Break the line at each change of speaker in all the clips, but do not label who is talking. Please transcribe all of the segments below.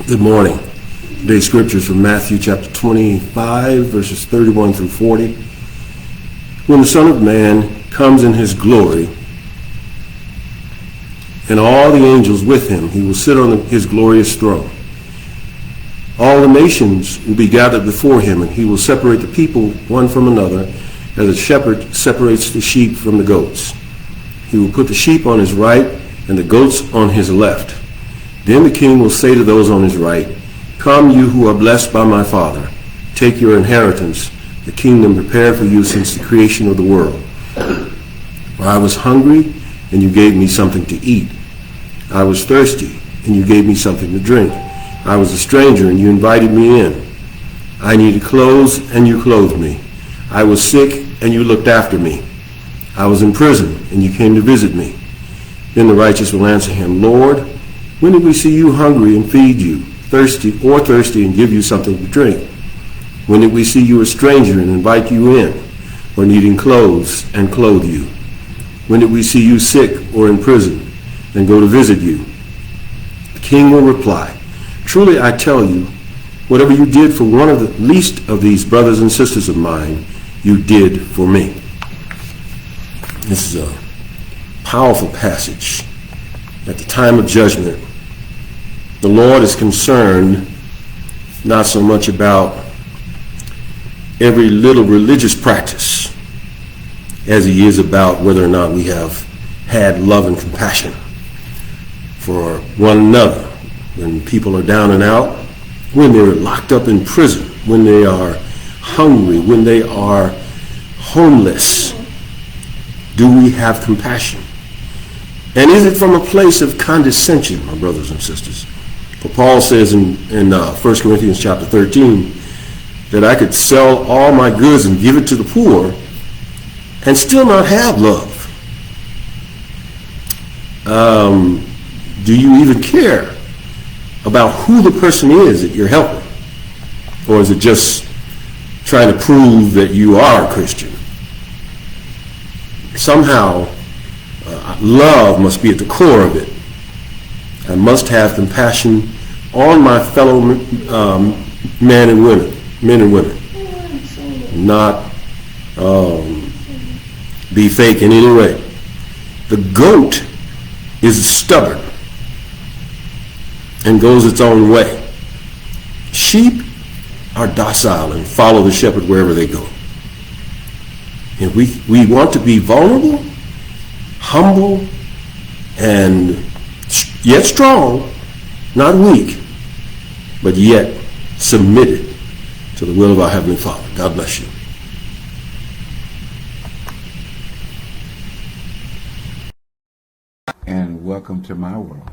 Good morning. Today's scripture is from Matthew chapter 25, verses 31 through 40. When the Son of Man comes in his glory, and all the angels with him, he will sit on his glorious throne. All the nations will be gathered before him, and he will separate the people one from another, as a shepherd separates the sheep from the goats. He will put the sheep on his right and the goats on his left. Then the king will say to those on his right, "Come, you who are blessed by my Father, take your inheritance, the kingdom prepared for you since the creation of the world. For I was hungry, and you gave me something to eat. I was thirsty, and you gave me something to drink. I was a stranger, and you invited me in. I needed clothes, and you clothed me. I was sick, and you looked after me. I was in prison, and you came to visit me." Then the righteous will answer him, "Lord, when did we see you hungry and feed you, thirsty and give you something to drink? When did we see you a stranger and invite you in, or needing clothes and clothe you? When did we see you sick or in prison and go to visit you?" The king will reply, "Truly I tell you, whatever you did for one of the least of these brothers and sisters of mine, you did for me." This is a powerful passage. At the time of judgment, the Lord is concerned not so much about every little religious practice as he is about whether or not we have had love and compassion for one another when people are down and out, when they're locked up in prison, when they are hungry, when they are homeless. Do we have compassion? And is it from a place of condescension, my brothers and sisters? For Paul says in 1 Corinthians chapter 13 that I could sell all my goods and give it to the poor and still not have love. Do you even care about who the person is that you're helping? Or is it just trying to prove that you are a Christian? Somehow, love must be at the core of it. I must have compassion on my fellow men and women, not be fake in any way. The goat is stubborn and goes its own way. Sheep are docile and follow the shepherd wherever they go. If we want to be vulnerable, humble, and yet strong, not weak, but yet submitted to the will of our Heavenly Father. God bless you.
And welcome to my world.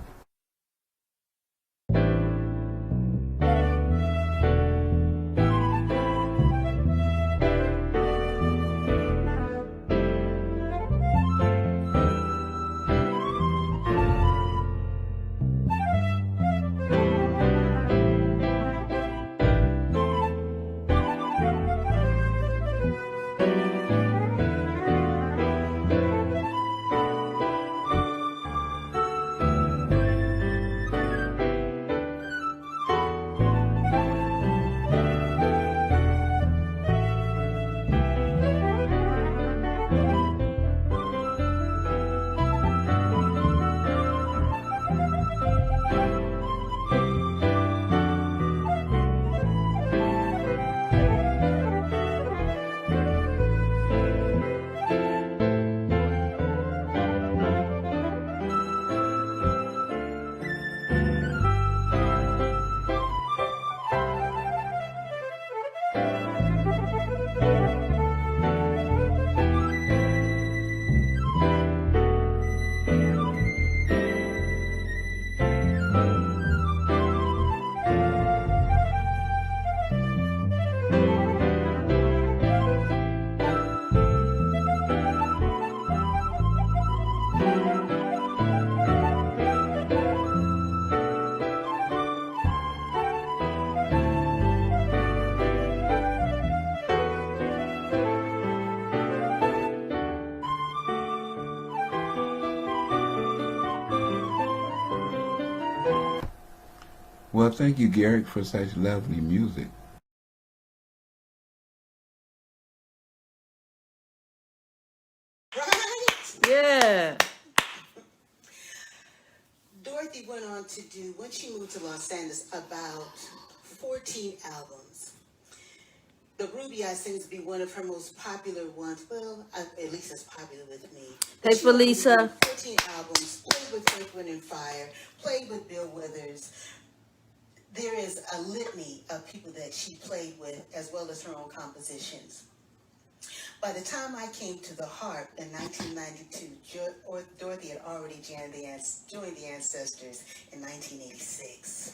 Well, thank you, Garrick, for such lovely music.
Right?
Yeah.
Dorothy went on to do, when she moved to Los Angeles, about 14 albums. The Ruby I seems to be one of her most popular ones. Well, at least it's popular with me.
Hey,
She went on to do
Felisa.
14 albums, played with Earth, Wind and Fire, played with Bill Withers. There is a litany of people that she played with, as well as her own compositions. By the time I came to the harp in 1992, Dorothy had already joined the Ancestors in 1986.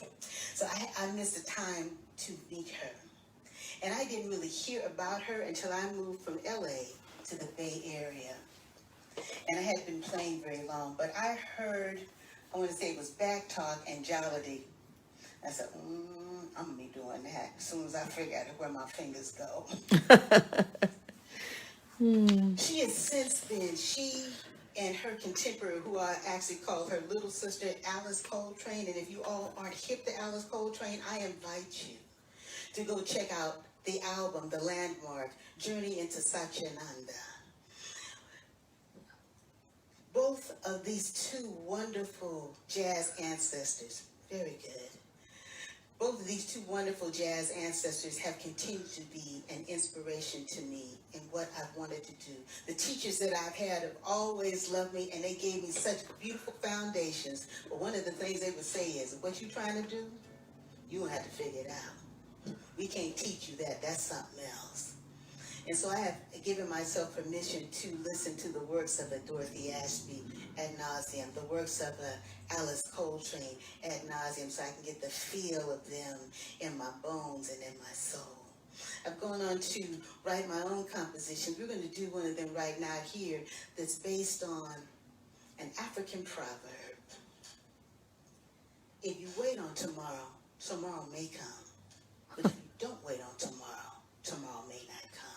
So I missed the time to meet her. And I didn't really hear about her until I moved from LA to the Bay Area. And I hadn't been playing very long, but I heard, I want to say it was Back Talk and Jollity. I said, I'm going to be doing that as soon as I figure out where my fingers go. She has since been, she and her contemporary, who I actually call her little sister, Alice Coltrane. And if you all aren't hip to Alice Coltrane, I invite you to go check out the album, The Landmark, Journey into Satyananda. Both of these two wonderful jazz ancestors, very good. Both of these two wonderful jazz ancestors have continued to be an inspiration to me in what I've wanted to do. The teachers that I've had have always loved me, and they gave me such beautiful foundations. But one of the things they would say is, what you trying to do, you will have to figure it out. We can't teach you that. That's something else. And so I have given myself permission to listen to the works of a Dorothy Ashby ad nauseum, the works of a Alice Coltrane ad nauseum, so I can get the feel of them in my bones and in my soul. I've gone on to write my own compositions. We're going to do one of them right now here that's based on an African proverb. If you wait on tomorrow, tomorrow may come. But if you don't wait on tomorrow, tomorrow may not come.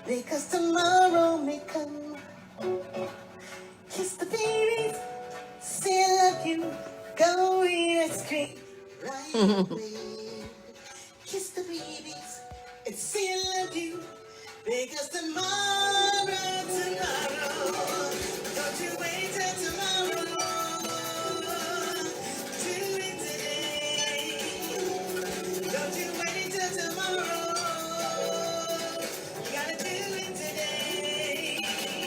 Because tomorrow may come. Kiss the babies, say I love you, go eat ice cream right away. Kiss the babies and say I love you, because tomorrow, don't you wait till tomorrow, do it today. Don't you wait till tomorrow, you gotta do it today.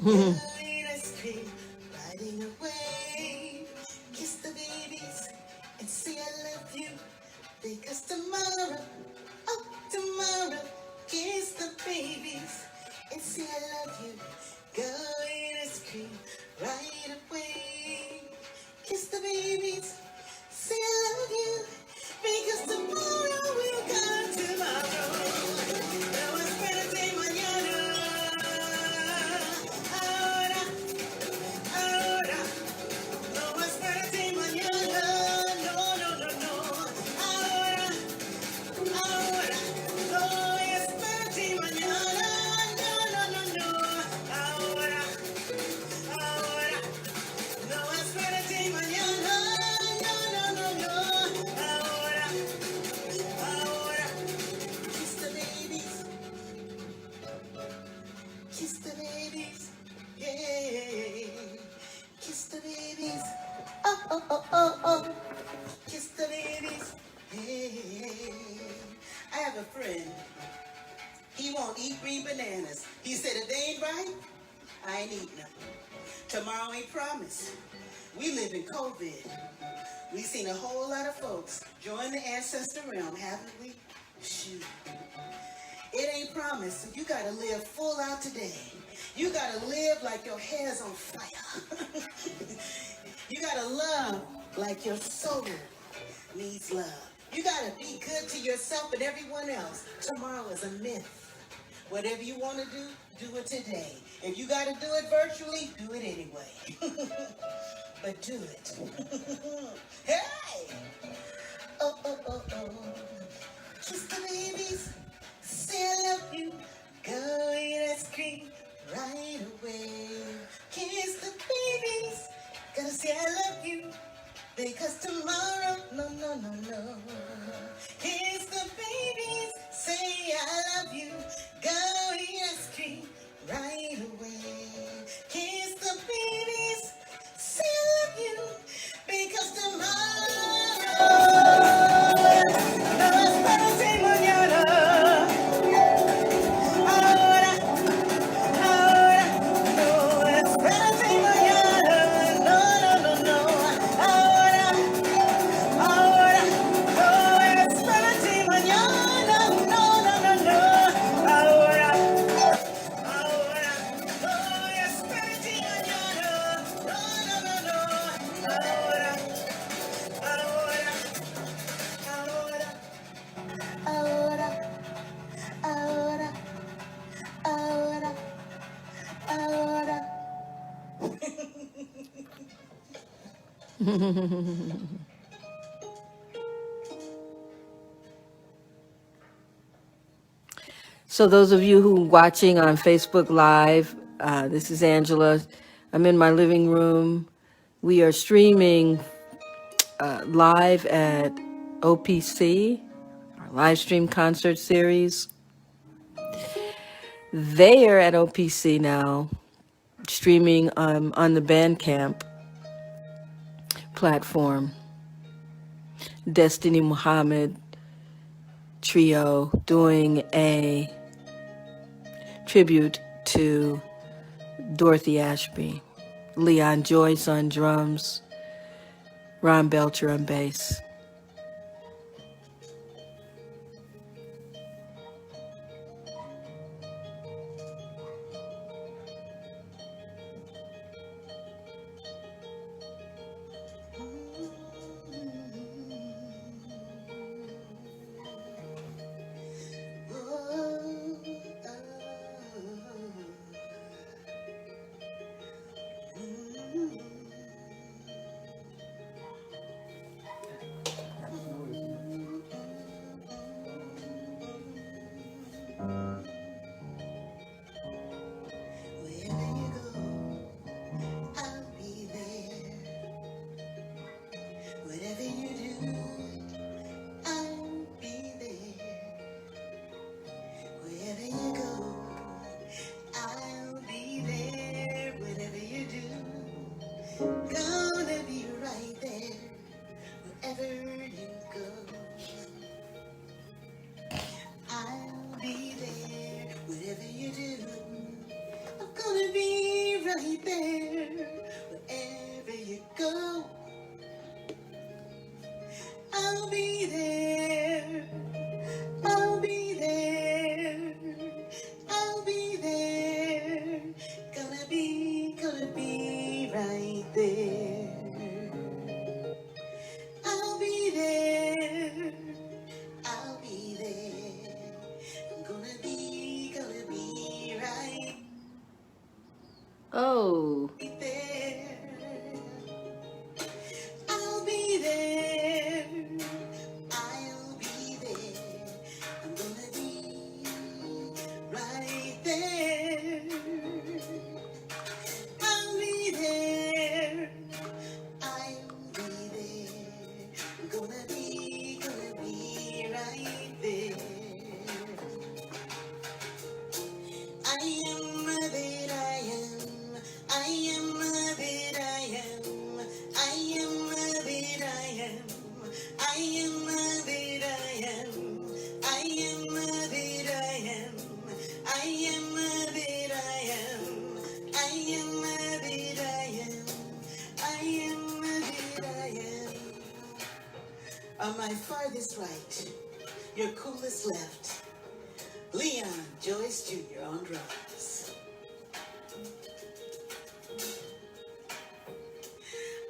Eat ice cream, riding away. Kiss the babies and say I love you. Because tomorrow, oh, tomorrow, kiss the babies and say I love you. Go eat ice cream right away. Kiss the babies, say I love you. Because tomorrow will come tomorrow. No esperate mañana. Ahora, ahora. No esperate mañana. No, no, no, no. Ahora. Ahora, no espérate mañana, no, no, no, no. Ahora, ahora, no espérate mañana, no, no, no, no. Ahora, ahora, kiss the babies, kiss the babies, yeah. Kiss the babies, oh, oh, oh, oh, oh. Kiss the babies, yeah. I have a friend. He won't eat green bananas. He said if they ain't right, I ain't eating them. Tomorrow ain't promised. We live in COVID. We've seen a whole lot of folks join the ancestor realm, haven't we? Shoot. It ain't promised, so you gotta live full out today. You gotta live like your hair's on fire. You gotta love like your soul needs love. You gotta be good to yourself and everyone else. Tomorrow is a myth. Whatever you want to do it today. If you gotta do it virtually, do it anyway. But do it. Hey! Oh, oh, oh, oh. Kiss the babies, say I love you. Go eat ice cream right away. Kiss the babies, gotta say I love you. Because tomorrow, no, no, no, no. Kiss the babies, say I love you. Go eat ice cream right away. Kiss the babies, say I love you. Because tomorrow, no espérate mañana. Ahora, ahora, no espérate mañana. No, no, no, no. Ahora, ahora, no espérate mañana. No, no, no, no. Ahora, ahora, no espérate mañana. No, no, no, no. Ahora, ahora, ahora, ahora, ahora, ahora, ahora.
So those of you who are watching on Facebook Live, this is Angela. I'm in my living room. We are streaming live at OPC, our live stream concert series. They are at OPC now, streaming on the Bandcamp platform. Destiny Muhammad Trio doing a tribute to Dorothy Ashby. Leon Joyce on drums, Ron Belcher on bass.
right there. Wherever you go, I'll be there. I'll be there. I'll be there. Gonna be right there. I'll be there. I'll be there. I'm gonna be right
Oh,
there. I'll be there. I'll be there. I'm gonna be right there. I'll be there. I'll be there. I'm gonna be right there. I am that I am. I am that I am. I am that I am. I am that I am. I am that I am. I am that I am. I am that I am. I am that I am. On my farthest right, your coolest left, Leon Joyce Jr. on drums.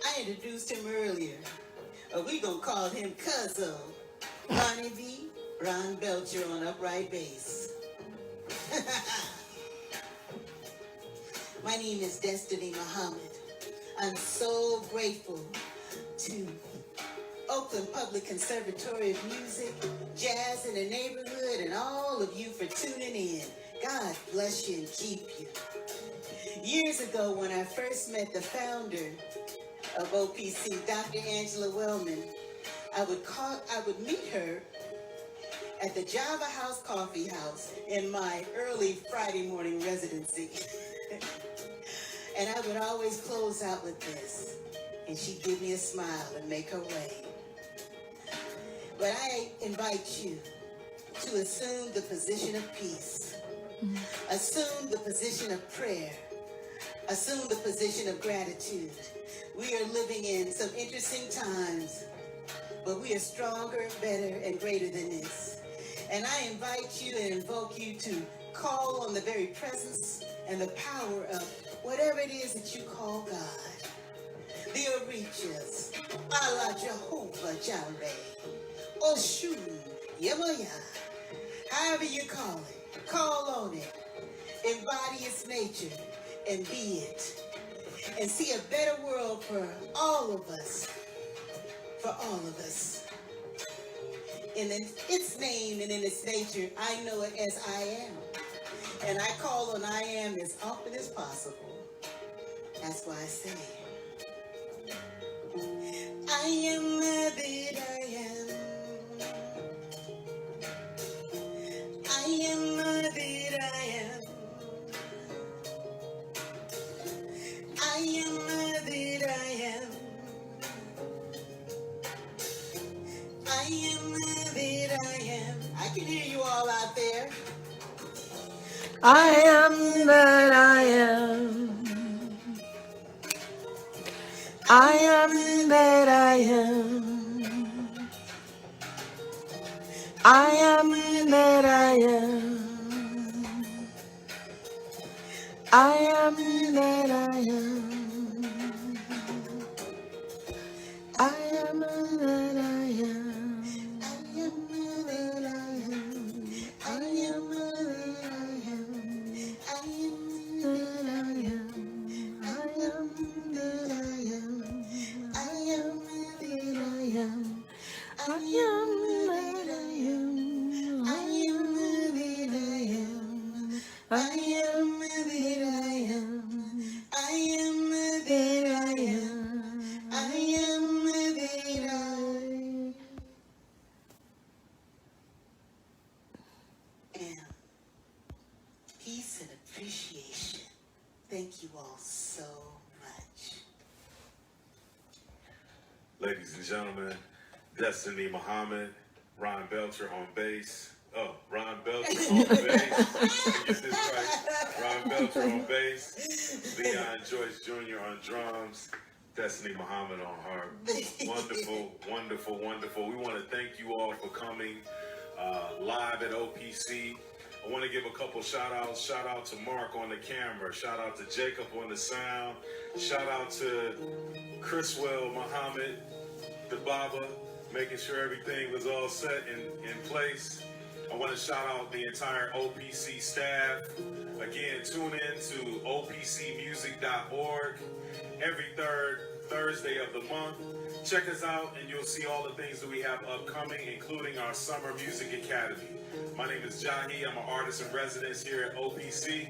I introduced him earlier. We gonna call him Cuzzo. Ronnie B, Ron Belcher on upright bass. My name is Destiny Muhammad. I'm so grateful to Oakland Public Conservatory of Music, Jazz in the Neighborhood, and all of you for tuning in. God bless you and keep you. Years ago, when I first met the founder of OPC, Dr. Angela Wellman, I would meet her at the Java House Coffee House in my early Friday morning residency. And I would always close out with this, and she'd give me a smile and make her way. But I invite you to assume the position of peace, assume the position of prayer, assume the position of gratitude. We are living in some interesting times, but we are stronger, better, and greater than this. And I invite you and invoke you to call on the very presence and the power of whatever it is that you call God. The Orishas, Allah Jehovah Jireh, Oshun, Yemaya, however you call it, call on it, embody its nature, and be it. And see a better world for all of us, In its name and in its nature, I know it as I am. And I call on I am as often as possible. That's why I say, I am that I am. I am that I am. I am that I am. I am that I am. I can hear you all out there.
I am that I am. I am that I am. I am that I am. I am that I am. I am that I am. I am that I am. I am that I am. I am that I am. I am that I am. I am that I am. I am that I am. I am that I am. I am that I am. I am that I am. I am that I am. Peace and appreciation. Thank you all so much.
Ladies and gentlemen, Destiny Muhammad, Ron Belcher on bass. Oh, Ron Belcher on bass. Get this right. Ron Belcher. Phelps on bass, Leon Joyce Jr. on drums, Destiny Muhammad on harp. Wonderful, wonderful, wonderful. We want to thank you all for coming live at OPC. I want to give a couple shout outs. Shout out to Mark on the camera. Shout out to Jacob on the sound. Shout out to Chriswell Muhammad, the Baba, making sure everything was all set in place. I want to shout out the entire OPC staff. Again, tune in to opcmusic.org every third Thursday of the month. Check us out and you'll see all the things that we have upcoming, including our Summer Music Academy. My name is Jahi. I'm an artist in residence here at OPC.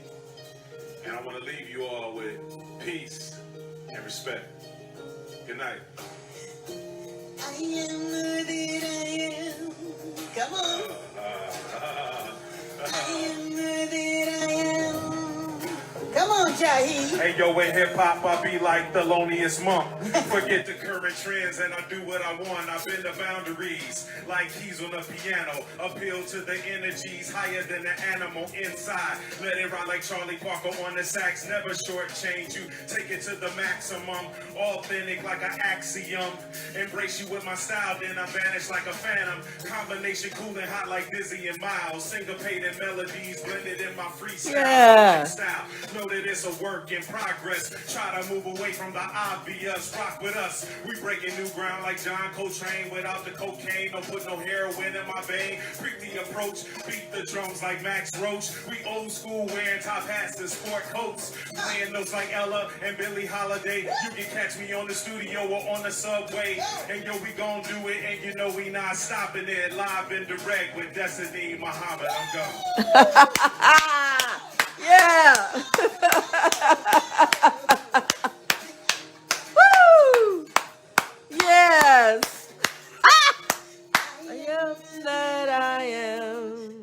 And I want to leave you all with peace and respect. Good night.
I am that I am. Come on. I am that I am. Come on, Jahi.
Hey, yo, in hip-hop, I be like the loneliest monk. Forget the current trends and I do what I want. I bend the boundaries like keys on a piano. Appeal to the energies higher than the animal inside. Let it ride like Charlie Parker on the sax. Never shortchange you. Take it to the maximum. Authentic like an axiom. Embrace you with my style, then I vanish like a phantom. Combination cool and hot like Dizzy and Miles. Syncopated melodies blended in my freestyle.
Yeah.
Style. Know that it's a work in progress. Try to move away from the obvious. Rock with us. We breaking new ground like John Coltrane. Without the cocaine, don't put no heroin in my vein. Creep the approach. Beat the drums like Max Roach. We old school wearing top hats and sport coats. Playing notes like Ella and Billie Holiday. You can catch me on the studio or on the subway. And yo, we gon' do it. And you know we not stopping it. Live and direct with Destiny Muhammad. I'm gone.
Yeah. Woo! Yes. I am that I am.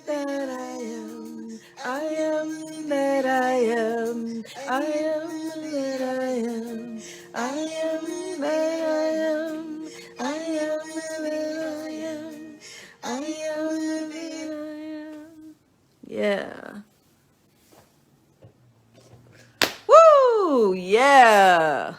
That I am. I am that I am. I am that I am. I am that I am. I am that I am. I am that I am. Yeah. Woo! Yeah.